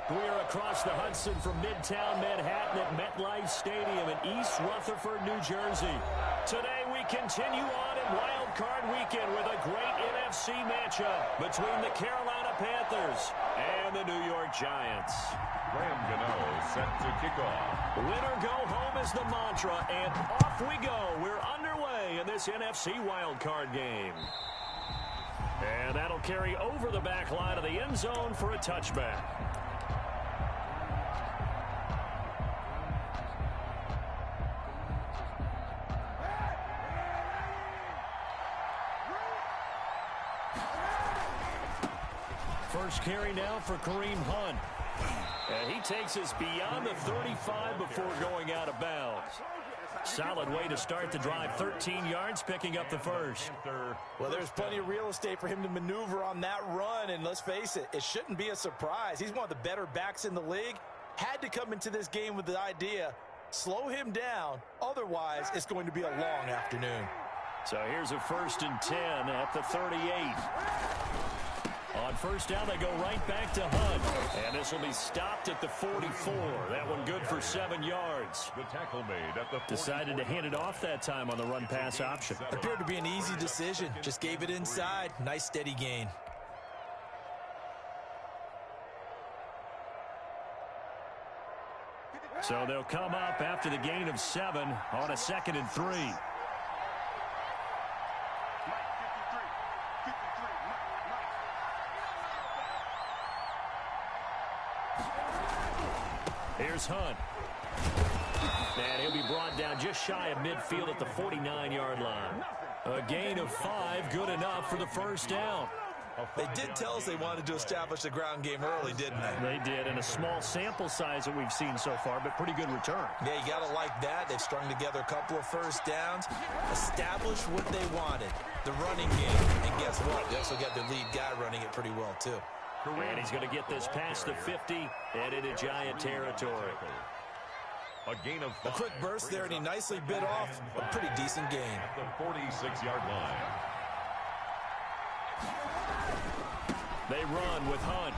We're across the Hudson from Midtown Manhattan at MetLife Stadium in East Rutherford, New Jersey. Today we continue on in Wild Card Weekend with a great NFC matchup between the Carolina Panthers and the New York Giants. Graham Gano set to kick off. Winner go home is the mantra, and off we go. We're underway in this NFC Wild Card game. And that'll carry over the back line of the end zone for a touchback. First carry now for Kareem Hunt. And he takes us beyond the 35 before going out of bounds. Solid way to start the drive. 13 yards, picking up the first. Well, there's plenty of real estate for him to maneuver on that run. And let's face it, it shouldn't be a surprise. He's one of the better backs in the league. Had to come into this game with the idea, slow him down. Otherwise, it's going to be a long afternoon. So here's a 1st and 10 at the 38. On first down, they go right back to Hunt. And this will be stopped at the 44. That one good for 7 yards. The tackle made at the 44. Decided to hand it off that time on the run-pass option. Appeared to be an easy decision. Just gave it inside. Nice steady gain. So they'll come up after the gain of 7 on a 2nd and 3. Here's Hunt. And he'll be brought down just shy of midfield at the 49-yard line. A gain of 5, good enough for the first down. They did tell us they wanted to establish the ground game early, didn't they? They did, and a small sample size that we've seen so far, but pretty good return. Yeah, you got to like that. They've strung together a couple of first downs, established what they wanted, the running game. And guess what? They also got the lead guy running it pretty well, too. And he's going to get this past the 50 and into Giant territory. A gain of 5. A quick burst there, and he nicely bit off a pretty decent gain. At the 46-yard line. They run with Hunt.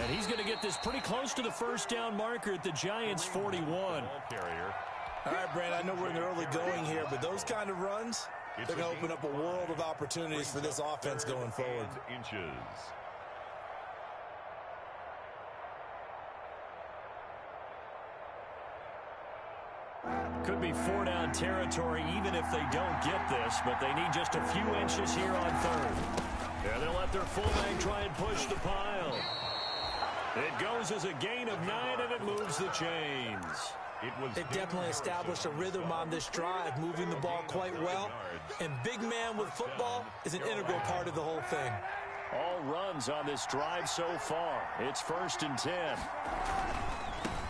And he's going to get this pretty close to the first down marker at the Giants' 41. All right, Brand, I know we're in the early going here, but those kind of runs, they're going to open up a world of opportunities for this offense going forward. Inches. Could be 4-down territory even if they don't get this, but they need just a few inches here on 3rd. And they'll let their fullback try and push the pile. It goes as a gain of 9, and it moves the chains. They've definitely established a rhythm on this drive, moving the ball quite well. And big man with football is an integral part of the whole thing. All runs on this drive so far. It's 1st and 10.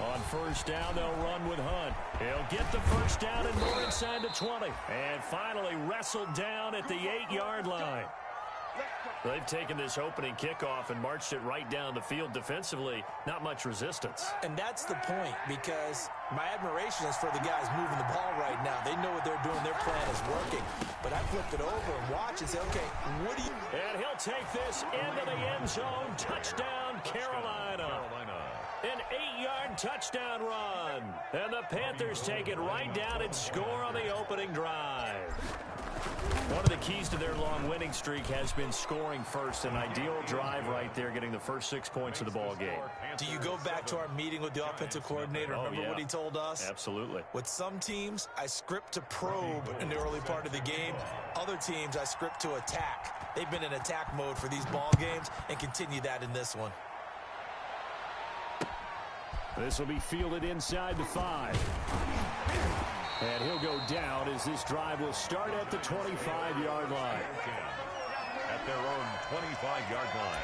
On first down, they'll run with Hunt. He'll get the first down and more inside the 20. And finally wrestled down at the 8-yard line. They've taken this opening kickoff and marched it right down the field defensively. Not much resistance. And that's the point, because my admiration is for the guys moving the ball right now. They know what they're doing. Their plan is working. But I flip it over and watch and say, okay, what do you... And he'll take this into the end zone. Touchdown, Carolina. An 8-yard touchdown run. And the Panthers take it right down and score on the opening drive. One of the keys to their long winning streak has been scoring first. An ideal drive right there, getting the first 6 points of the ball game. Do you go back to our meeting with the offensive coordinator? Remember what he told us? Absolutely. With some teams, I script to probe in the early part of the game. Other teams, I script to attack. They've been in attack mode for these ball games and continue that in this one. This will be fielded inside the 5. And he'll go down as this drive will start at the 25-yard line. At their own 25-yard line.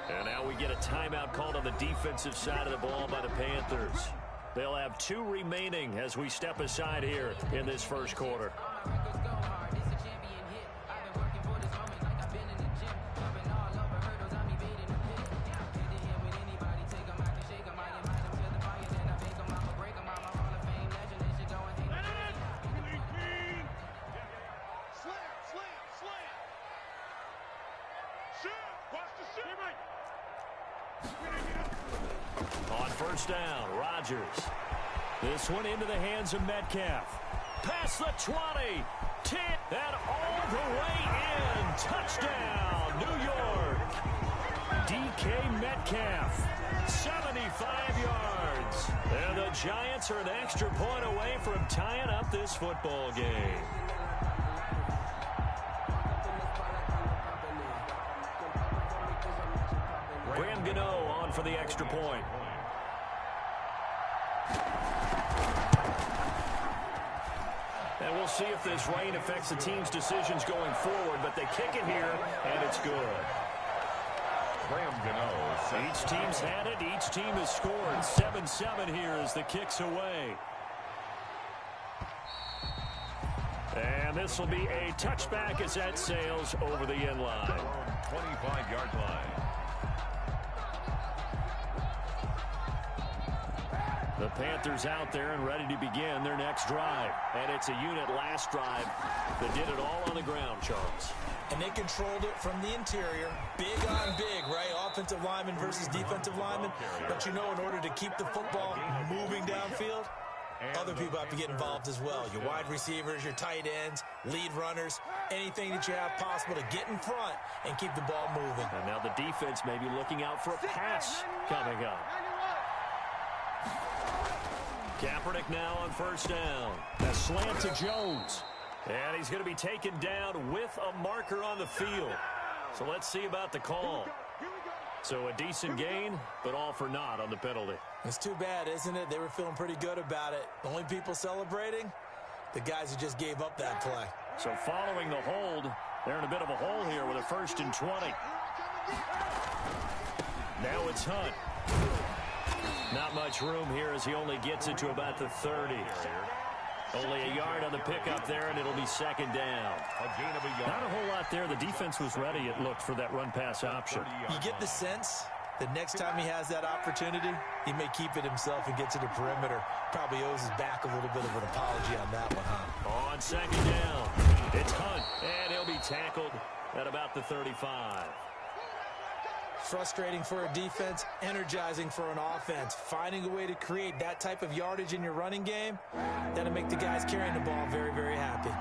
And now we get a timeout called on the defensive side of the ball by the Panthers. They'll have 2 remaining as we step aside here in this first quarter. On first down, Rodgers. This one into the hands of Metcalf. Past the 20. 10. And all the way in. Touchdown, New York. DK Metcalf. 75 yards. And the Giants are an extra point away from tying up this football game. Graham Gano on for the extra point. And we'll see if this rain affects the team's decisions going forward, but they kick it here, and it's good. Graham Gano. Each team's had it. Each team has scored. 7-7 here as the kick's away. And this will be a touchback as that sails over the end line. 25-yard line. The Panthers out there and ready to begin their next drive. And it's a unit last drive that did it all on the ground, Charles. And they controlled it from the interior. Big on big, right? Offensive lineman versus defensive lineman. But you know, in order to keep the football moving downfield, other people have to get involved as well. Your wide receivers, your tight ends, lead runners, anything that you have possible to get in front and keep the ball moving. And now the defense may be looking out for a pass coming up. Kaepernick now on first down. A slant to Jones. And he's going to be taken down with a marker on the field. So let's see about the call. So a decent gain, but all for naught on the penalty. It's too bad, isn't it? They were feeling pretty good about it. The only people celebrating, the guys who just gave up that play. So following the hold, they're in a bit of a hole here with a 1st and 20. Now it's Hunt. Not much room here as he only gets it to about the 30. Only a yard on the pickup there, and it'll be 2nd down. Not a whole lot there. The defense was ready, it looked, for that run-pass option. You get the sense that next time he has that opportunity, he may keep it himself and get to the perimeter. Probably owes his back a little bit of an apology on that one, huh? On 2nd down, it's Hunt, and he'll be tackled at about the 35. Frustrating for a defense, energizing for an offense. Finding a way to create that type of yardage in your running game, that'll make the guys carrying the ball very, very happy.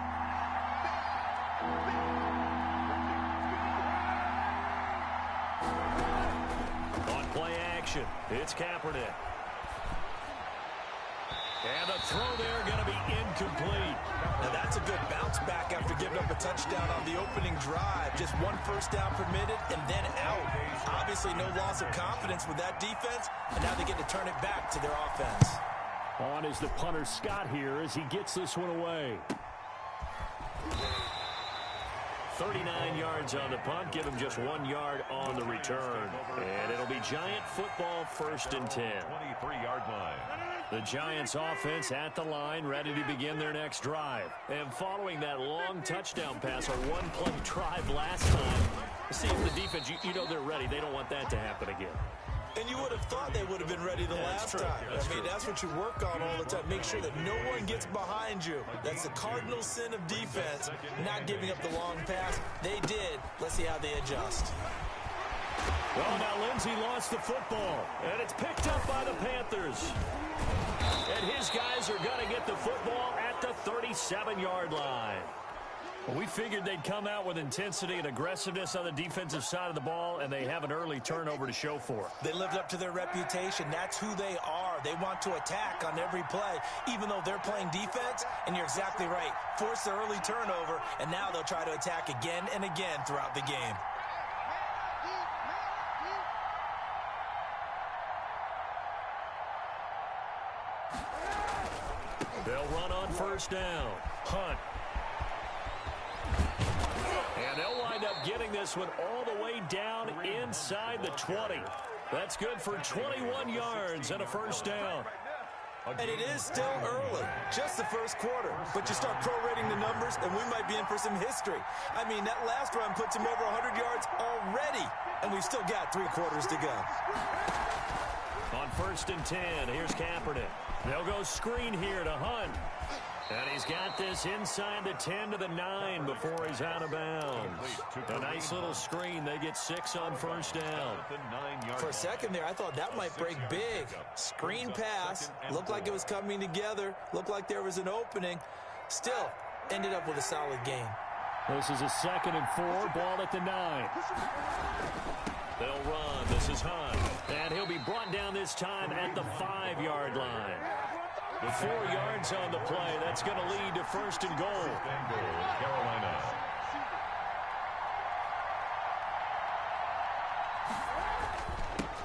On play action, it's Kaepernick. And the throw there going to be incomplete. Now that's a good bounce back after giving up a touchdown on the opening drive. Just 1 first down permitted and then out. Obviously no loss of confidence with that defense, and now they get to turn it back to their offense. On is the punter Scott here as he gets this one away. 39 yards on the punt, give him just 1 yard on the return. And it'll be Giant football 1st and 10. 23-yard line. The Giants offense at the line, ready to begin their next drive. And following that long touchdown pass, a 1-play drive last time, see if the defense, you know they're ready. They don't want that to happen again. And you would have thought they would have been ready the last time. I mean, that's what you work on all the time. Make sure that no one gets behind you. That's the cardinal sin of defense, not giving up the long pass. They did. Let's see how they adjust. Well, now Lindsey lost the football, and it's picked up by the Panthers. And his guys are going to get the football at the 37-yard line. Well, we figured they'd come out with intensity and aggressiveness on the defensive side of the ball, and they have an early turnover to show for it. They lived up to their reputation. That's who they are. They want to attack on every play, even though they're playing defense. And you're exactly right. Force the early turnover, and now they'll try to attack again and again throughout the game. They'll run on first down. Hunt. And they'll wind up getting this one all the way down inside the 20. That's good for 21 yards and a first down. And it is still early, just the first quarter. But you start prorating the numbers, and we might be in for some history. I mean, that last run puts him over 100 yards already, and we've still got 3 quarters to go. On 1st and 10, here's Kaepernick. They'll go screen here to Hunt. And he's got this inside the 10 to the 9 before he's out of bounds. A nice little screen. They get 6 on first down. For a second there, I thought that might break big. Screen pass. Looked like it was coming together. Looked like there was an opening. Still, ended up with a solid gain. This is a 2nd and 4. Ball at the 9. They'll run. This is Hunt. And he'll be brought down this time at the 5-yard line. With 4 yards on the play, that's going to lead to 1st and goal. Carolina.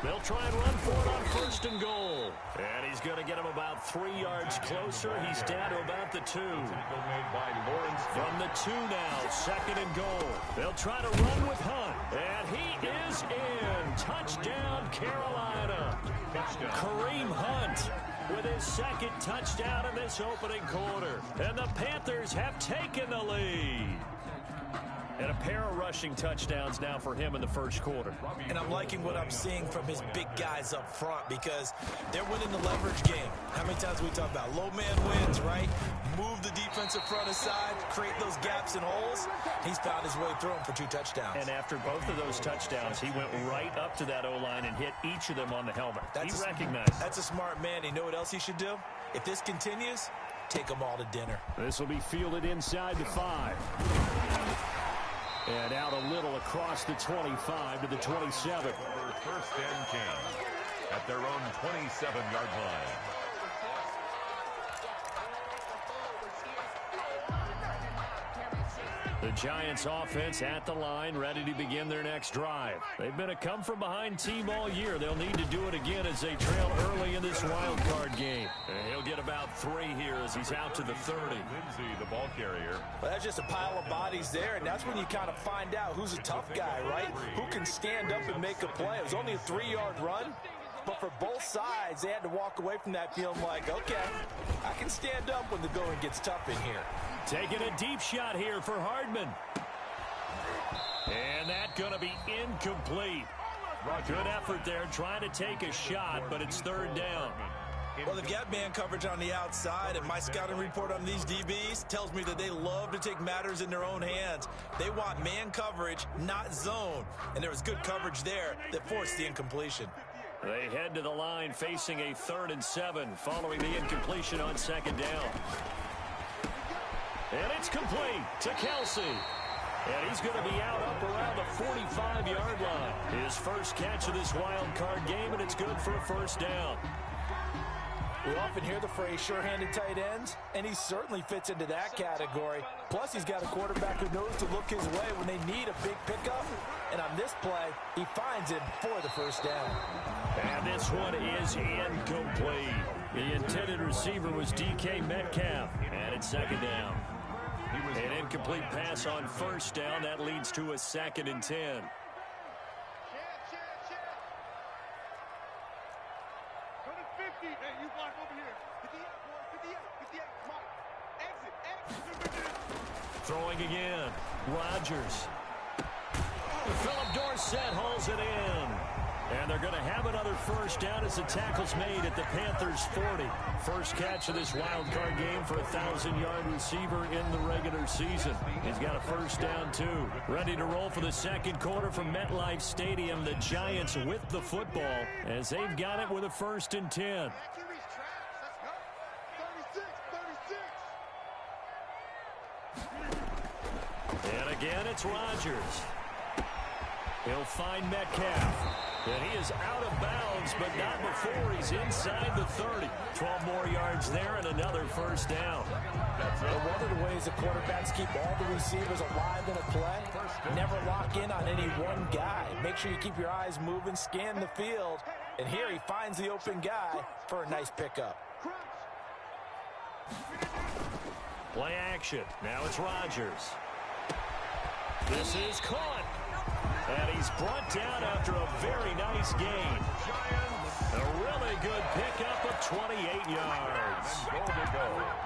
They'll try and run for it on 1st and goal. And he's going to get him about 3 yards closer. He's down to about the 2. From the 2 now, 2nd and goal. They'll try to run with Hunt. And he is in. Touchdown, Carolina. Kareem Hunt with his 2nd touchdown in this opening quarter. And the Panthers have taken the lead. And a pair of rushing touchdowns now for him in the first quarter. And I'm liking what I'm seeing from his big guys up front because they're winning the leverage game. How many times we talk about low man wins, right? Move the defensive front aside, create those gaps and holes. He's found his way through them for 2 touchdowns. And after both of those touchdowns, he went right up to that O-line and hit each of them on the helmet. He recognized. That's a smart man. You know what else he should do? If this continues, take them all to dinner. This will be fielded inside the 5. And out a little across the 25 to the 27. 1st and 10 at their own 27-yard line. The Giants offense at the line, ready to begin their next drive. They've been a come-from-behind team all year. They'll need to do it again as they trail early in this wild card game. And he'll get about 3 here as he's out to the 30. Lindsey, the ball carrier. Well, that's just a pile of bodies there, and that's when you kind of find out who's a tough guy, right? Who can stand up and make a play. It was only a 3-yard run, but for both sides, they had to walk away from that feeling like, okay, I can stand up when the going gets tough in here. Taking a deep shot here for Hardman. And that's going to be incomplete. Good effort there trying to take a shot, but it's 3rd down. Well, they've got man coverage on the outside, and my scouting report on these DBs tells me that they love to take matters in their own hands. They want man coverage, not zone. And there was good coverage there that forced the incompletion. They head to the line facing a 3rd and 7 following the incompletion on 2nd down. And it's complete to Kelsey. And he's going to be out up around the 45-yard line. His first catch of this wild card game, and it's good for a 1st down. We often hear the phrase sure-handed tight ends, and he certainly fits into that category. Plus, he's got a quarterback who knows to look his way when they need a big pickup. And on this play, he finds it for the 1st down. And this one is incomplete. The intended receiver was DK Metcalf, and it's 2nd down. An incomplete pass on 1st down. That leads to a 2nd and 10. Throwing again. Rodgers. Philip Dorsett hauls it in. And they're going to have another 1st down as the tackle's made at the Panthers' 40. First catch of this wild card game for a 1,000-yard receiver in the regular season. He's got a 1st down, too. Ready to roll for the 2nd quarter from MetLife Stadium. The Giants with the football as they've got it with a 1st and 10. And again, it's Rodgers. He'll find Metcalf. And he is out of bounds, but not before he's inside the 30. 12 more yards there and another 1st down. One of the ways the quarterbacks keep all the receivers alive in a play, never lock in on any one guy. Make sure you keep your eyes moving, scan the field. And here he finds the open guy for a nice pickup. Play action. Now it's Rodgers. This is caught. And he's brought down after a very nice gain. A really good pickup of 28 yards. Well,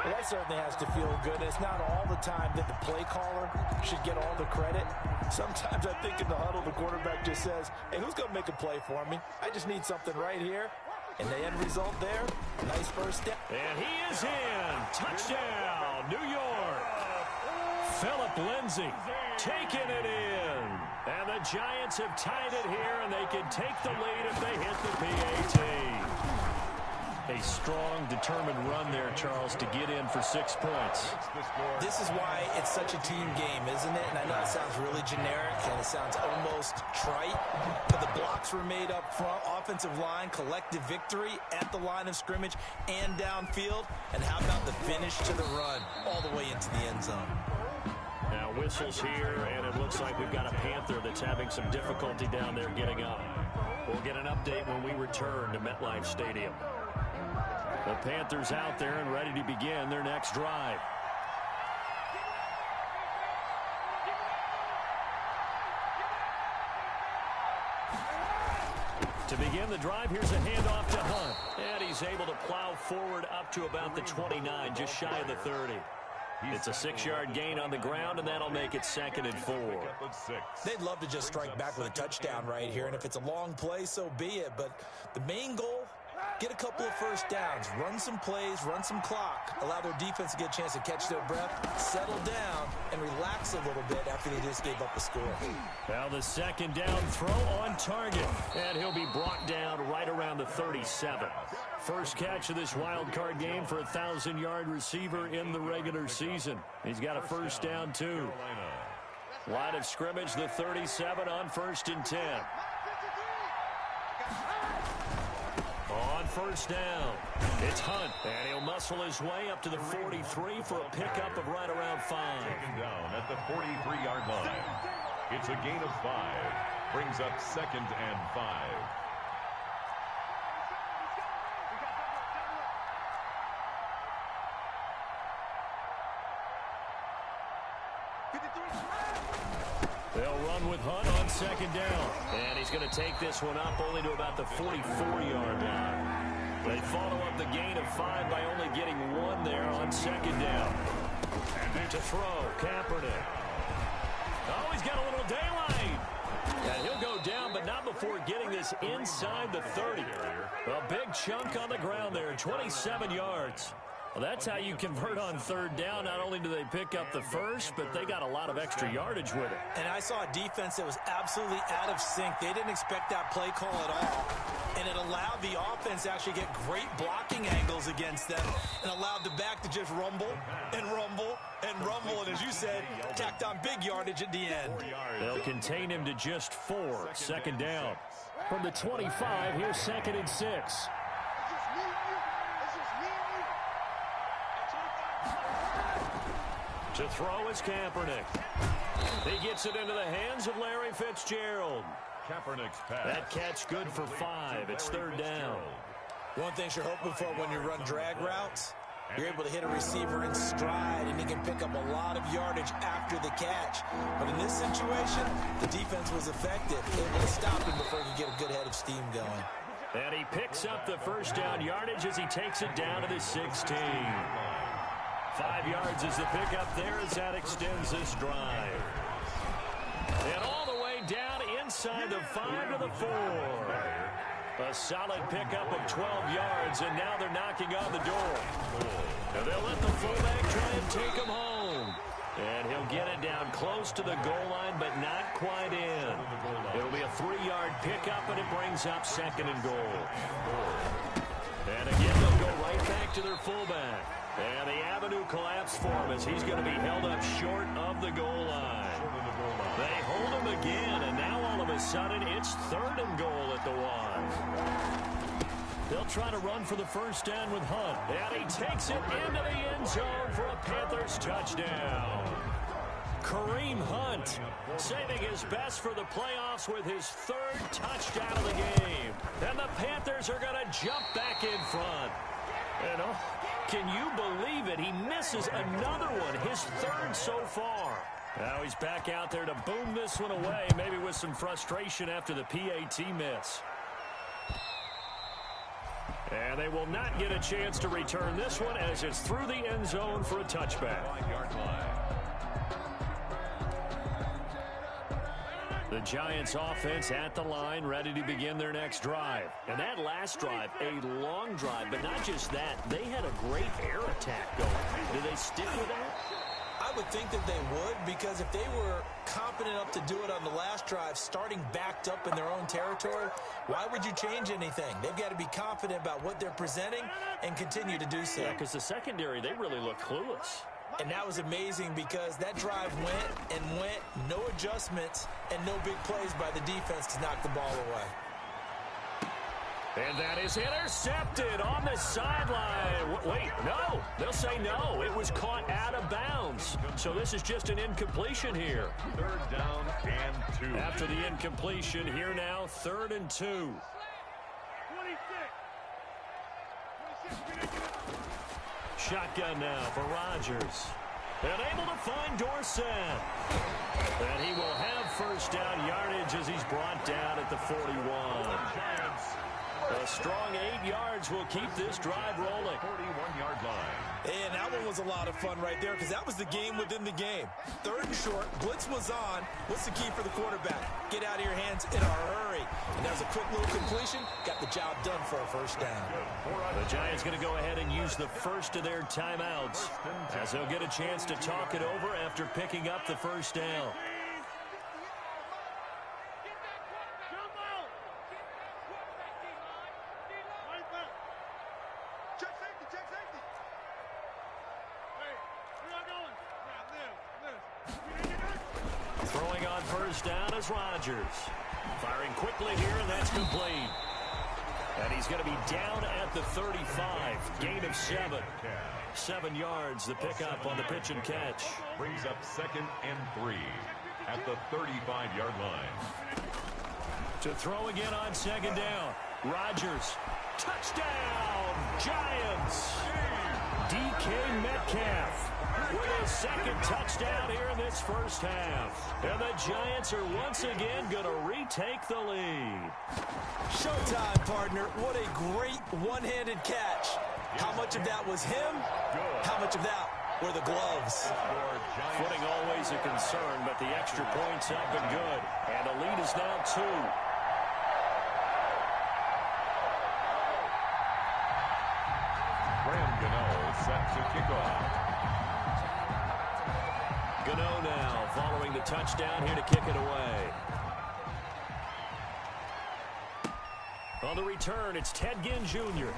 that certainly has to feel good. It's not all the time that the play caller should get all the credit. Sometimes I think in the huddle, the quarterback just says, hey, who's going to make a play for me? I just need something right here. And the end result there, nice first down. And he is in. Touchdown, New York. Philip Lindsay taking it in. And the Giants have tied it here, and they can take the lead if they hit the PAT. A strong, determined run there, Charles, to get in for 6 points. This is why it's such a team game, isn't it? And I know it sounds really generic, and it sounds almost trite, but the blocks were made up front, offensive line, collective victory at the line of scrimmage and downfield. And how about the finish to the run all the way into the end zone? Now whistles here, and it looks like we've got a Panther that's having some difficulty down there getting up. We'll get an update when we return to MetLife Stadium. The Panthers out there and ready to begin their next drive. To begin the drive, here's a handoff to Hunt. And he's able to plow forward up to about the 29, just shy of the 30. It's a 6-yard gain on the ground, and that'll make it 2nd and 4. They'd love to just strike back with a touchdown right here, and if it's a long play, so be it. But the main goal, get a couple of first downs, run some plays, run some clock, allow their defense to get a chance to catch their breath, settle down, and relax a little bit after they just gave up the score. Now the 2nd down throw on target, and he'll be brought down right around the 37. First catch of this wild card game for a 1,000-yard receiver in the regular season. He's got a first down, too. Line of scrimmage, the 37 on 1st and 10. On first down, it's Hunt, and he'll muscle his way up to the 43 for a pickup of right around 5. Taken down at the 43-yard line. It's a gain of 5. Brings up 2nd and 5. They'll run with Hunt on 2nd down. And he's going to take this one up only to about the 44-yard line. They follow up the gain of 5 by only getting 1 there on 2nd down. To throw, Kaepernick. Oh, he's got a little daylight. And he'll go down, but not before getting this inside the 30. A big chunk on the ground there, 27 yards. Well, that's how you convert on 3rd down. Not only do they pick up the first, but they got a lot of extra yardage with it. And I saw a defense that was absolutely out of sync. They didn't expect that play call at all. And it allowed the offense to actually get great blocking angles against them and allowed the back to just rumble and rumble and rumble. And as you said, tacked on big yardage at the end. They'll contain him to just 4. 2nd down. From the 25, here's 2nd and 6. To throw is Kaepernick. He gets it into the hands of Larry Fitzgerald. Kaepernick's pass. That catch good for 5. It's 3rd down. One thing you're hoping for when you run drag routes, you're able to hit a receiver in stride, and he can pick up a lot of yardage after the catch. But in this situation, the defense was effective. Able to stop him before he could get a good head of steam going. And he picks up the first down yardage as he takes it down to the 16. 5 yards is the pickup there as that extends this drive. And all the way down inside the 5 to the 4. A solid pickup of 12 yards, and now they're knocking on the door. And they'll let the fullback try and take him home. And he'll get it down close to the goal line, but not quite in. It'll be a 3-yard pickup, and it brings up 2nd and goal. And again, they'll go right back to their fullback. And the avenue collapsed for him as he's going to be held up short of the goal line. They hold him again, and now all of a sudden it's 3rd and goal at the 1. They'll try to run for the first down with Hunt. And he takes it into the end zone for a Panthers touchdown. Kareem Hunt saving his best for the playoffs with his 3rd touchdown of the game. And the Panthers are going to jump back in front. And can you believe it? He misses another one, his 3rd so far. Now he's back out there to boom this one away, maybe with some frustration after the PAT miss. And they will not get a chance to return this one as it's through the end zone for a touchback. The Giants offense at the line, ready to begin their next drive. And that last drive, a long drive, but not just that. They had a great air attack going. Do they stick with that? I would think that they would, because if they were confident enough to do it on the last drive, starting backed up in their own territory, why would you change anything? They've got to be confident about what they're presenting and continue to do so. Yeah, because the secondary, they really look clueless. And that was amazing because that drive went, no adjustments, and no big plays by the defense to knock the ball away. And that is intercepted on the sideline. Wait, no. They'll say no. It was caught out of bounds. So this is just an incompletion here. 3rd down and 2. After the incompletion, here now, 3rd and 2. Shotgun now for Rodgers. And able to find Dorsett. And he will have first down yardage as he's brought down at the 41. A strong 8 yards will keep this drive rolling. 41-yard line. And that one was a lot of fun right there because that was the game within the game. 3rd and short, blitz was on. What's the key for the quarterback? Get out of your hands in a hurry. And that was a quick little completion. Got the job done for a first down. The Giants going to go ahead and use the first of their timeouts as they'll get a chance to talk it over after picking up the first down. Throwing on first down is Rodgers. Firing quickly here, and that's complete. And he's going to be down at the 35. Gain of 7. 7 yards, the pickup on the pitch and catch. Brings up 2nd and 3 at the 35-yard line. To throw again on 2nd down. Rodgers. Touchdown, Giants. DK Metcalf with his 2nd touchdown here in this first half. And the Giants are once again going to retake the lead. Showtime, partner. What a great one-handed catch. How much of that was him? How much of that were the gloves? Footing always a concern, but the extra point's up and good. And the lead is now 2. Set to kick off. Gano now following the touchdown here to kick it away. On the return, it's Ted Ginn Jr.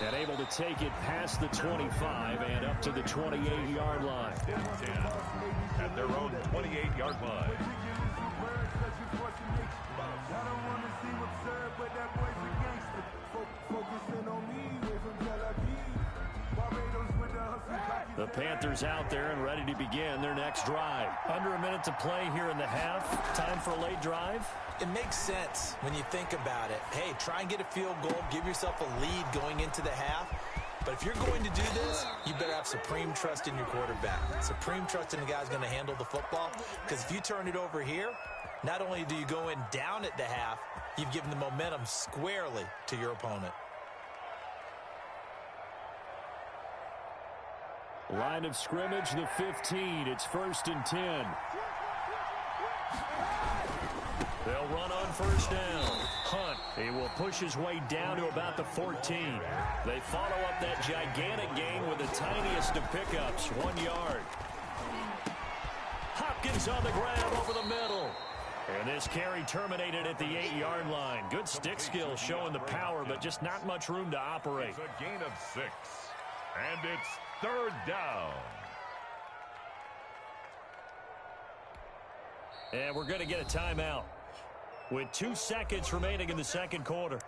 And able to take it past the 25 and up to the 28-yard line. 10 at their own 28-yard line. The Panthers out there and ready to begin their next drive. Under a minute to play here in the half. Time for a late drive. It makes sense when you think about it. Hey, try and get a field goal. Give yourself a lead going into the half. But if you're going to do this, you better have supreme trust in your quarterback. Supreme trust in the guy who's going to handle the football. Because if you turn it over here, not only do you go in down at the half, you've given the momentum squarely to your opponent. Line of scrimmage, the 15. It's 1st and 10. They'll run on first down. Hunt, he will push his way down to about the 14. They follow up that gigantic gain with the tiniest of pickups, 1 yard. Hopkins on the grab over the middle. And this carry terminated at the 8-yard line. Good stick skills showing the power, but just not much room to operate. It's a gain of 6. And it's 3rd down. And we're going to get a timeout with 2 seconds remaining in the second quarter.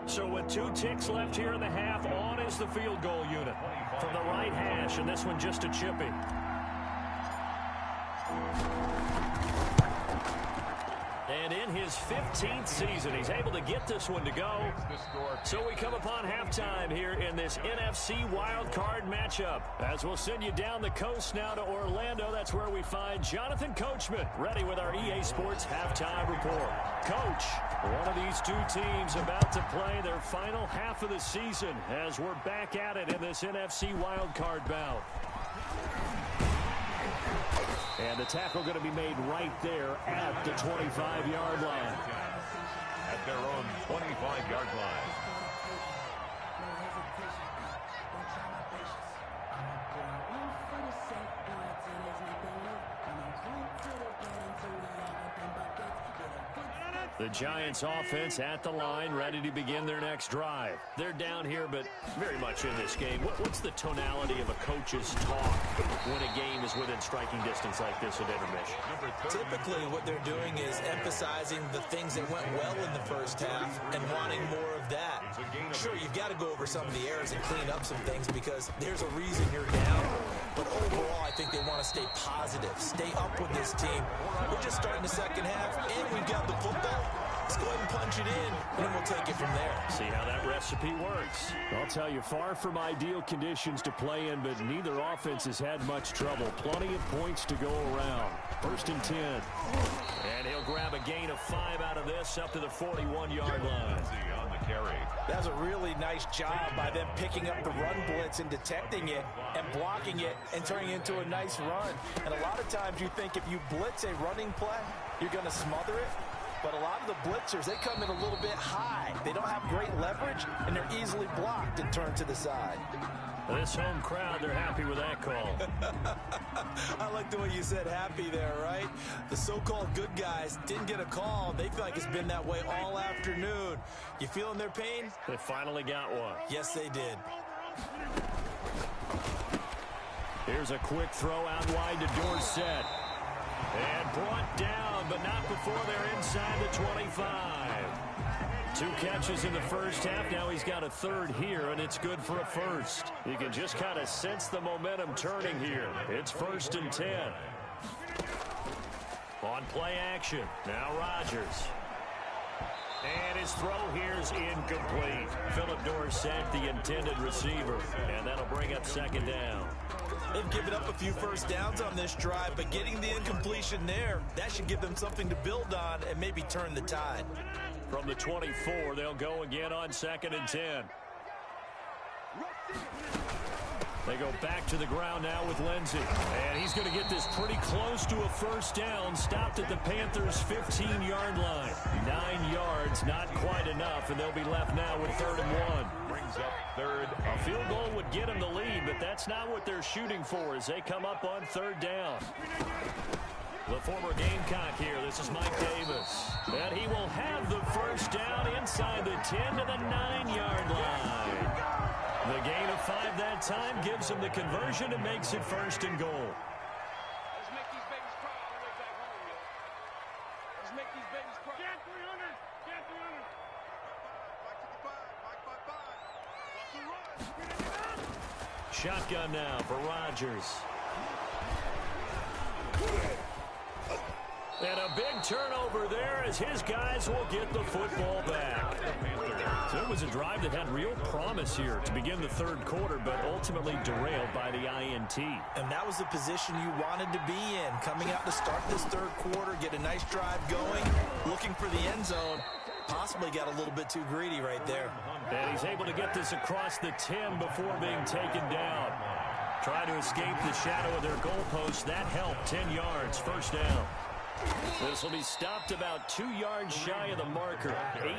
So with 2 ticks left here in the half, on is the field goal unit from the right hash, and this one just a chippy. And in his 15th season, he's able to get this one to go. So we come upon halftime here in this NFC wildcard matchup. As we'll send you down the coast now to Orlando, that's where we find Jonathan Coachman, ready with our EA Sports halftime report. Coach, one of these 2 teams about to play their final half of the season as we're back at it in this NFC wildcard bout. And the tackle going to be made right there at the 25-yard line. At their own 25-yard line. The Giants offense at the line, ready to begin their next drive. They're down here, but very much in this game. What's the tonality of a coach's talk when a game is within striking distance like this at intermission? Typically, what they're doing is emphasizing the things that went well in the first half and wanting more of that. Sure, you've got to go over some of the errors and clean up some things because there's a reason you're down. But overall, I think they want to stay positive, stay up with this team. We're just starting the second half, and we've got the football. Let's go ahead and punch it in, and then we'll take it from there. See how that recipe works. I'll tell you, far from ideal conditions to play in, but neither offense has had much trouble. Plenty of points to go around. 1st and 10. And he'll grab a gain of 5 out of this up to the 41-yard line. On the carry. That's a really nice job by them picking up the run blitz and detecting it and blocking it and turning it into a nice run. And a lot of times you think if you blitz a running play, you're going to smother it. But a lot of the blitzers, they come in a little bit high. They don't have great leverage, and they're easily blocked and turned to the side. This home crowd, they're happy with that call. I like the way you said happy there, right? The so-called good guys didn't get a call. They feel like it's been that way all afternoon. You feeling their pain? They finally got one. Yes, they did. Here's a quick throw out wide to Dorsett. And brought down, but not before they're inside the 25. 2 catches in the first half. Now he's got a third here, and it's good for a first. You can just kind of sense the momentum turning here. It's 1st and 10. On play action. Now Rodgers. And his throw here is incomplete. Philip Dorsett, the intended receiver. And that'll bring up 2nd down. They've given up a few first downs on this drive, but getting the incompletion there, that should give them something to build on and maybe turn the tide. From the 24, they'll go again on 2nd and 10. They go back to the ground now with Lindsey. And he's going to get this pretty close to a first down. Stopped at the Panthers' 15-yard line. 9 yards, not quite enough, and they'll be left now with 3rd and 1. Brings up 3rd. A field goal would get them the lead, but that's not what they're shooting for as they come up on 3rd down. The former Gamecock here. This is Mike Davis. And he will have the first down inside the 10 to the 9-yard line. The gain of 5 that time gives him the conversion and makes it 1st and goal. Let's make these babies cry all the way back home, yo. Let's make these babies cry. Get 300. Get 300. Shotgun now for Rodgers. And a big turnover there as his guys will get the football back. So it was a drive that had real promise here to begin the 3rd quarter, but ultimately derailed by the INT. And that was the position you wanted to be in. Coming out to start this 3rd quarter, get a nice drive going, looking for the end zone. Possibly got a little bit too greedy right there. And he's able to get this across the 10 before being taken down. Trying to escape the shadow of their goalpost. That helped. 10 yards, 1st down. This will be stopped about 2 yards shy of the marker.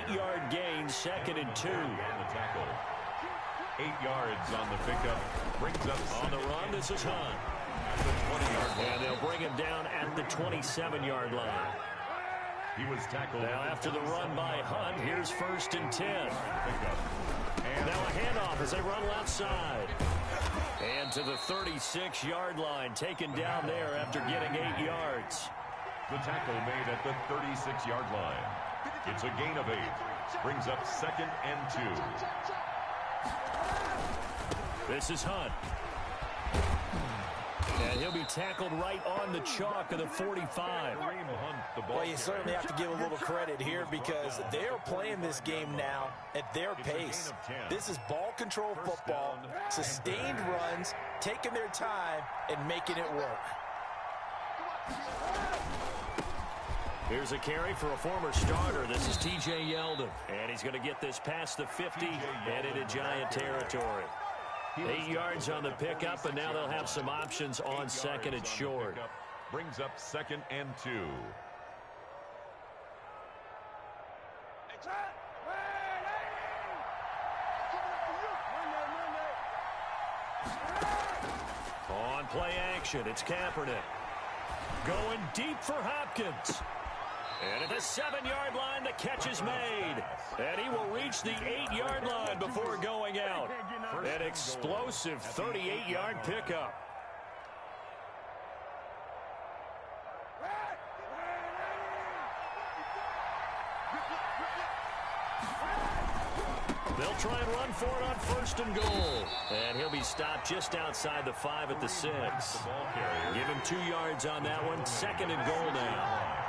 8-yard gain, 2nd and 2. 8 yards on the pickup. Brings up on the run. This is Hunt. At the 20-yard line. And they'll bring him down at the 27-yard line. He was tackled. Now after the run by Hunt, here's 1st and 10. And now a handoff as they run left side. And to the 36-yard line, taken down there after getting 8 yards. The tackle made at the 36-yard line. It's a gain of 8. Brings up 2nd and 2. This is Hunt. And he'll be tackled right on the chalk of the 45. Well, you certainly have to give a little credit here because they're playing this game now at their pace. This is ball control football, sustained runs, taking their time, and making it work. Here's a carry for a former starter. This is T.J. Yeldon. And he's going to get this past the 50 and into Giant territory. 8 yards on the pickup, and now they'll have some options on 2nd and short. Brings up 2nd and 2. On play action, it's Kaepernick. Going deep for Hopkins. And at the 7-yard line, the catch is made. And he will reach the 8-yard line before going out. An explosive 38-yard pickup. They'll try and run for it on 1st and goal. And he'll be stopped just outside the 5 at the 6. Give him 2 yards on that one. 2nd and goal now.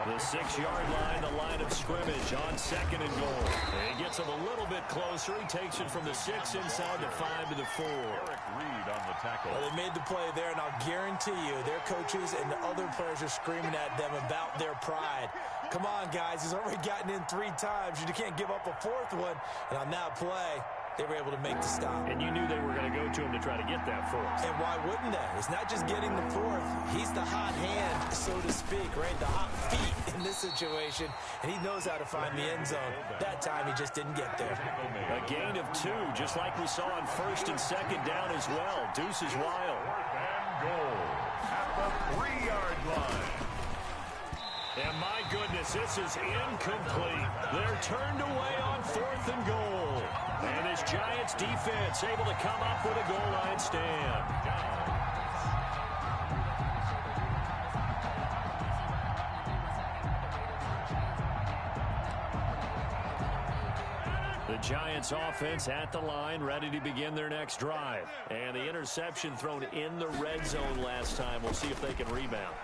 The 6-yard line, the line of scrimmage on 2nd and goal. And he gets him a little bit closer. He takes it from the 6 inside the 5 to the 4. Eric Reed on the tackle. Well, they made the play there, and I'll guarantee you their coaches and the other players are screaming at them about their pride. Come on, guys. He's already gotten in 3 times. You can't give up a 4th one. And on that play, they were able to make the stop. And you knew they were going to go to him to try to get that 4th. And why wouldn't they? It's not just getting the 4th. He's the hot hand, so to speak, right? The hot feet in this situation. And he knows how to find the end zone. That time, he just didn't get there. A gain of 2, just like we saw on 1st and 2nd down as well. Deuce is wild. 4th and goal at the 3-yard line. And my goodness, this is incomplete. They're turned away on 4th and goal. And this Giants defense able to come up with a goal line stand. The Giants offense at the line, ready to begin their next drive. And the interception thrown in the red zone last time. We'll see if they can rebound.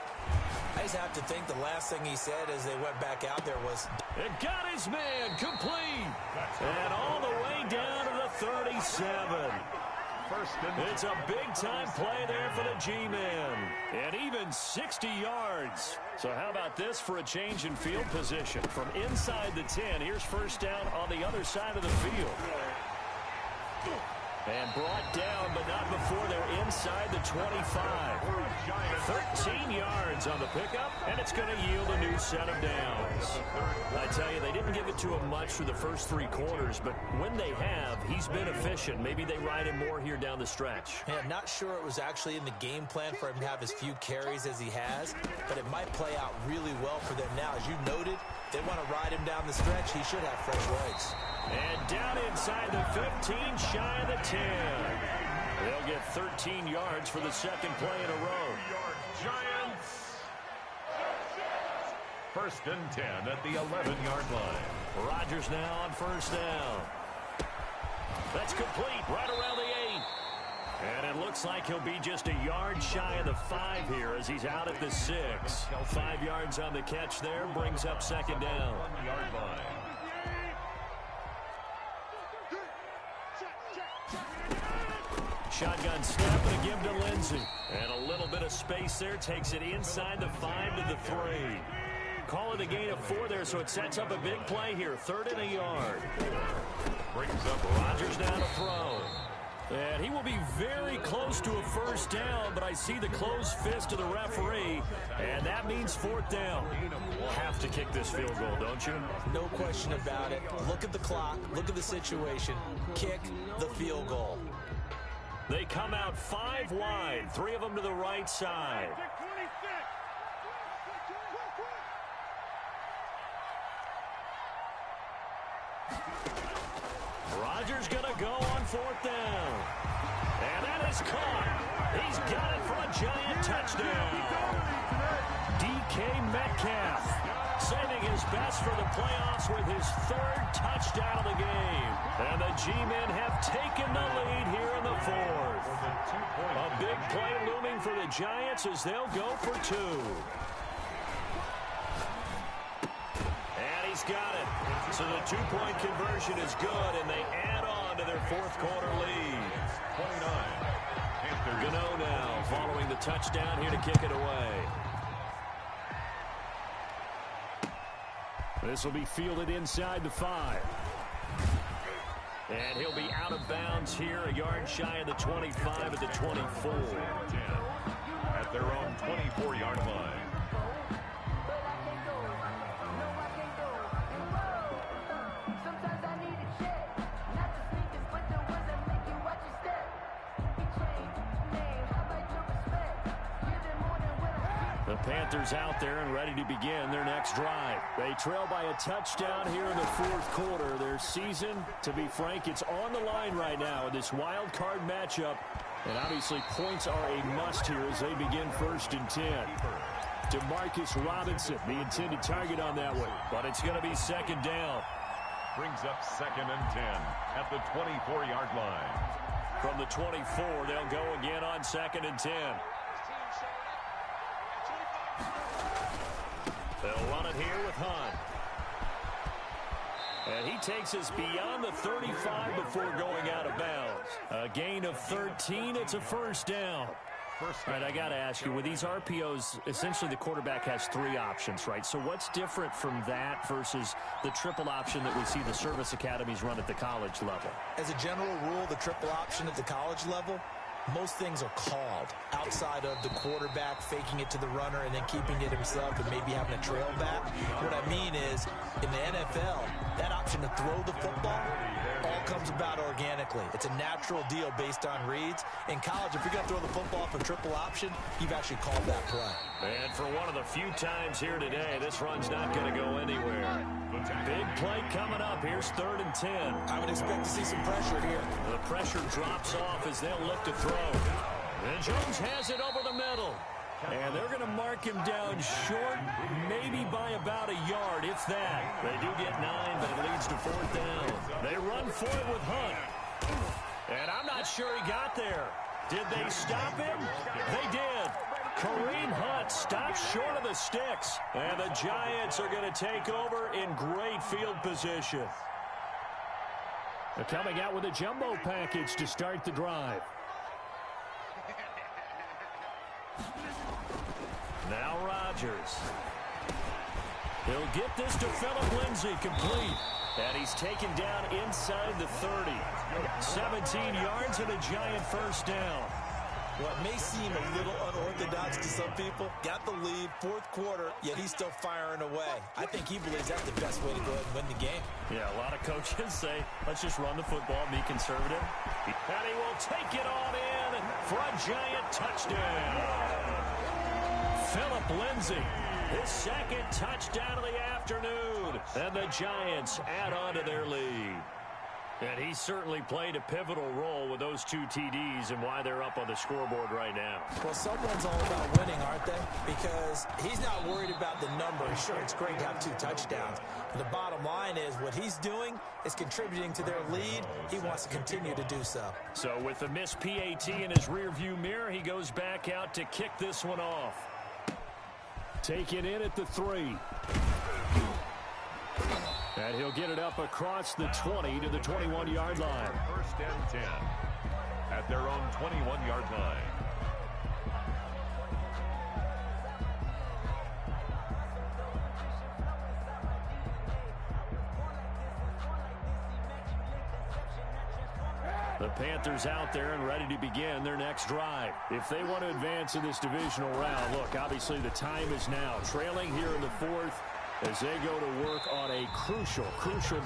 I just have to think the last thing he said as they went back out there was, It got his man complete. And all the way down to the 37. It's a big-time play there for the G-Man. And even 60 yards. So how about this for a change in field position? From inside the 10, here's 1st down on the other side of the field. And brought down, but not before they're inside the 25. 13 yards on the pickup, and it's going to yield a new set of downs. I tell you, they didn't give it to him much for the first 3 quarters, but when they have, he's been efficient. Maybe they ride him more here down the stretch. Yeah, I'm not sure it was actually in the game plan for him to have as few carries as he has, but it might play out really well for them now. As you noted, they want to ride him down the stretch. He should have fresh legs. And down inside the 15, shy of the 10. They'll get 13 yards for the 2nd play in a row. Giants. 1st and 10 at the 11-yard line. Rodgers now on 1st down. That's complete right around the 8. And it looks like he'll be just a yard shy of the 5 here as he's out at the 6. 5 yards on the catch there brings up 2nd down. 1-yard line. Shotgun snap and a give to Lindsey. And a little bit of space there. Takes it inside the 5 to the 3. Call it a gain of 4 there, so it sets up a big play here. 3rd and a yard. Brings up Rodgers down to throw. And he will be very close to a 1st down, but I see the closed fist of the referee, and that means 4th down. Have to kick this field goal, don't you? No question about it. Look at the clock. Look at the situation. Kick the field goal. They come out 5 wide, 3 of them to the right side. Rodgers going to go on 4th down. And that is caught. He's got it for a Giant touchdown. DK Metcalf saving his best for the playoffs with his 3rd touchdown of the game. And the G-men have taken the lead here in the 4th. A big play looming for the Giants as they'll go for 2. And he's got it. So the 2-point conversion is good, and they add on to their 4th quarter lead. 29. Gano now following the touchdown here to kick it away. This will be fielded inside the 5. And he'll be out of bounds here, a yard shy of the 25 at the 24. at their own 24-yard line. The Panthers out there and ready to begin their next drive. They trail by a touchdown here in the fourth quarter. Their season, to be frank, it's on the line right now in this wild card matchup. And obviously points are a must here as they begin 1st and 10. Demarcus Robinson, the intended target on that one. But it's going to be 2nd down. Brings up 2nd and 10 at the 24-yard line. From the 24, they'll go again on 2nd and 10. They'll run it here with Hunt. And he takes us beyond the 35 before going out of bounds. A gain of 13. It's a 1st down. All right, I got to ask you, with these RPOs, essentially the quarterback has 3 options, right? So what's different from that versus the triple option that we see the service academies run at the college level? As a general rule, the triple option at the college level, most things are called outside of the quarterback faking it to the runner and then keeping it himself and maybe having a trail back. What I mean is, in the NFL, that option to throw the football all comes about organically. It's a natural deal based on reads. In college, if you're going to throw the football for triple option, you've actually called that play. And for one of the few times here today, this run's not going to go anywhere. Big play coming up. Here's 3rd and 10. I would expect to see some pressure here. The pressure drops off as they'll look to throw. And Jones has it over the middle. And they're going to mark him down short, maybe by about a yard, if that. They do get 9, but it leads to 4th down. They run for it with Hunt. And I'm not sure he got there. Did they stop him? They did. Kareem Hunt stops short of the sticks. And the Giants are going to take over in great field position. They're coming out with a jumbo package to start the drive. Now Rodgers. He'll get this to Phillip Lindsay, complete. And he's taken down inside the 30. 17 yards and a Giant 1st down. What may seem a little unorthodox to some people, got the lead, 4th quarter, yet he's still firing away. I think he believes that's the best way to go ahead and win the game. Yeah, a lot of coaches say, let's just run the football, be conservative. And he will take it on in for a Giant touchdown. Phillip Lindsay, his 2nd touchdown of the afternoon. And the Giants add on to their lead. And he certainly played a pivotal role with those 2 TDs and why they're up on the scoreboard right now. Well, someone's all about winning, aren't they? Because he's not worried about the number. Sure, it's great to have 2 touchdowns. But the bottom line is what he's doing is contributing to their lead. He wants to continue to do so. So with the missed PAT in his rearview mirror, he goes back out to kick this one off. Take it in at the 3. And he'll get it up across the 20 to the 21-yard line. 1st and 10 at their own 21-yard line. The Panthers out there and ready to begin their next drive. If they want to advance in this divisional round, look, obviously the time is now. Trailing here in the 4th as they go to work on a crucial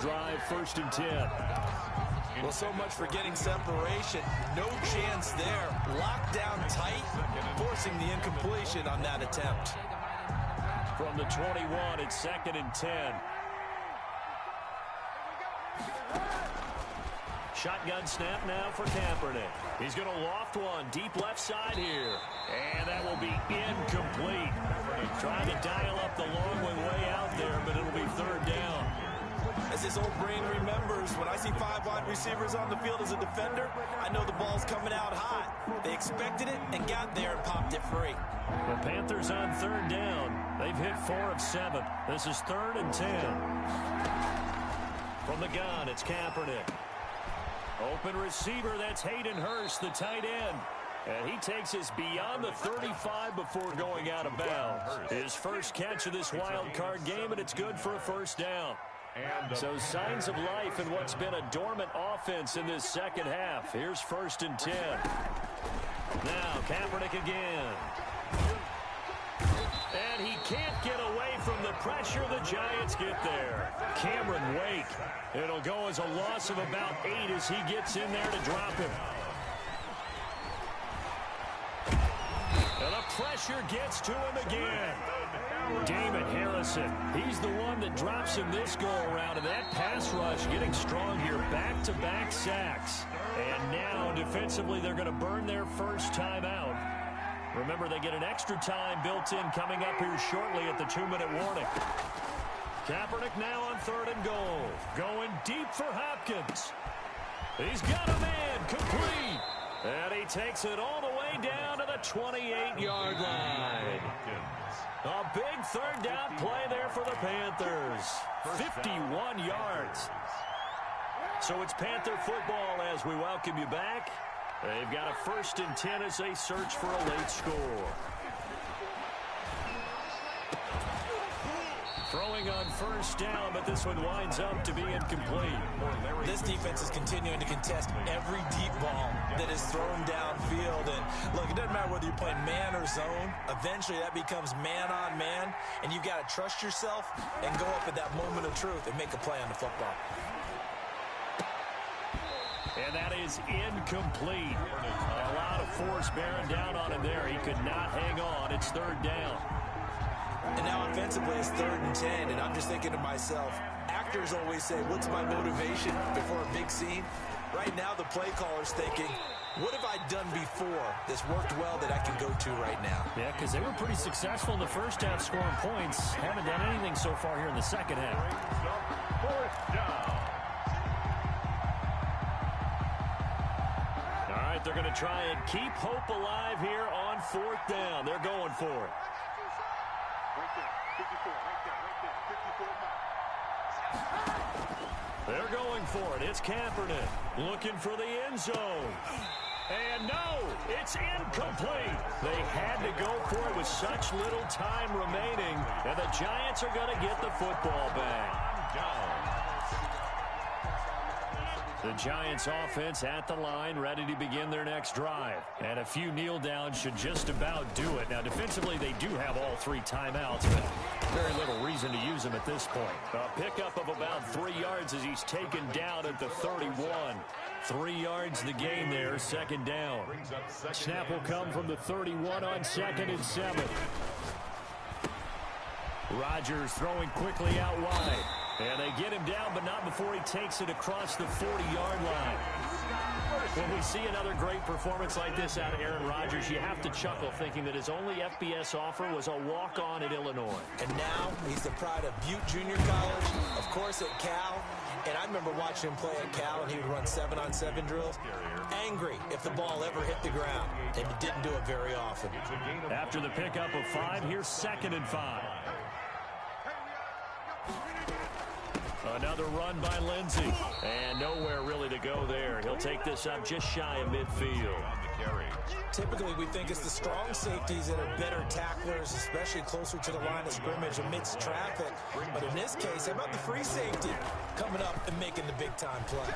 drive, 1st and 10. Well, so much for getting separation. No chance there. Locked down tight, forcing the incompletion on that attempt. From the 21, it's 2nd and 10. Shotgun snap now for Kaepernick. He's going to loft one deep left side here. And that will be incomplete. Trying to dial up the long way out there, but it'll be 3rd down. As his old brain remembers, when I see 5 wide receivers on the field as a defender, I know the ball's coming out hot. They expected it and got there and popped it free. The Panthers on 3rd down. They've hit 4 of 7. This is 3rd and 10. From the gun, it's Kaepernick. Open receiver, that's Hayden Hurst, the tight end. And he takes us beyond the 35 before going out of bounds. His first catch of this wild card game, and it's good for a 1st down. So signs of life in what's been a dormant offense in this second half. Here's 1st and 10. Now Kaepernick again. And he can't get away from the pressure. The Giants get there. Cameron Wake. It'll go as a loss of about 8 as he gets in there to drop him. And the pressure gets to him again. Damon Harrison, he's the one that drops him this go-around. And that pass rush getting strong here. Back-to-back sacks. And now, defensively, they're going to burn their first time out. Remember, they get an extra time built in coming up here shortly at the 2-minute warning. Kaepernick now on 3rd and goal. Going deep for Hopkins. He's got a man complete. And he takes it all the way down to the 28-yard line. A big 3rd down play there for the Panthers. 51 yards. So it's Panther football as we welcome you back. They've got a 1st and 10 as they search for a late score. Throwing on 1st down, but this one winds up to be incomplete. This defense is continuing to contest every deep ball that is thrown downfield. And look, it doesn't matter whether you're playing man or zone. Eventually, that becomes man on man, and you've got to trust yourself and go up at that moment of truth and make a play on the football. And that is incomplete. A lot of force bearing down on him there. He could not hang on. It's 3rd down. And now offensively it's 3rd and 10, and I'm just thinking to myself, actors always say, what's my motivation before a big scene? Right now the play caller's thinking, what have I done before that's worked well that I can go to right now? Yeah, because they were pretty successful in the first half scoring points. Haven't done anything so far here in the second half. 4th down. All right, they're going to try and keep hope alive here on 4th down. They're going for it. They're going for it. It's Kaepernick looking for the end zone. And no, it's incomplete. They had to go for it with such little time remaining. And the Giants are going to get the football back. The Giants offense at the line, ready to begin their next drive. And a few kneel downs should just about do it. Now, defensively, they do have all 3 timeouts, but very little reason to use them at this point. A pickup of about 3 yards as he's taken down at the 31. 3 yards the gain there, 2nd down. Snap will come from the 31 on 2nd and 7. Rodgers throwing quickly out wide. And they get him down, but not before he takes it across the 40-yard line. When we see another great performance like this out of Aaron Rodgers, you have to chuckle thinking that his only FBS offer was a walk-on at Illinois. And now he's the pride of Butte Junior College, of course at Cal. And I remember watching him play at Cal, and he would run 7-on-7 drills. Angry if the ball ever hit the ground, and he didn't do it very often. After the pickup of 5, here's 2nd and 5. Another run by Lindsey. And nowhere really to go there. He'll take this up just shy of midfield. Typically, we think it's the strong safeties that are better tacklers, especially closer to the line of scrimmage amidst traffic. But in this case, how about the free safety coming up and making the big-time play?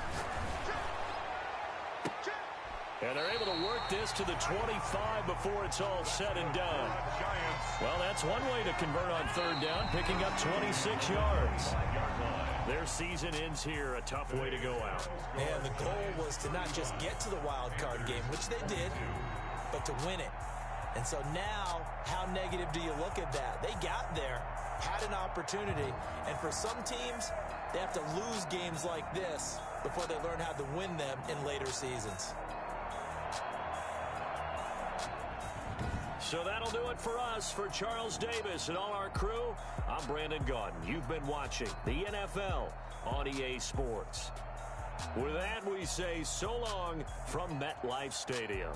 And they're able to work this to the 25 before it's all said and done. Well, that's one way to convert on 3rd down, picking up 26 yards. Their season ends here, a tough way to go out. And the goal was to not just get to the wild card game, which they did, but to win it. And so now, how negative do you look at that? They got there, had an opportunity, and for some teams, they have to lose games like this before they learn how to win them in later seasons. So that'll do it for us. For Charles Davis and all our crew, I'm Brandon Gaudin. You've been watching the NFL on EA Sports. With that, we say so long from MetLife Stadium.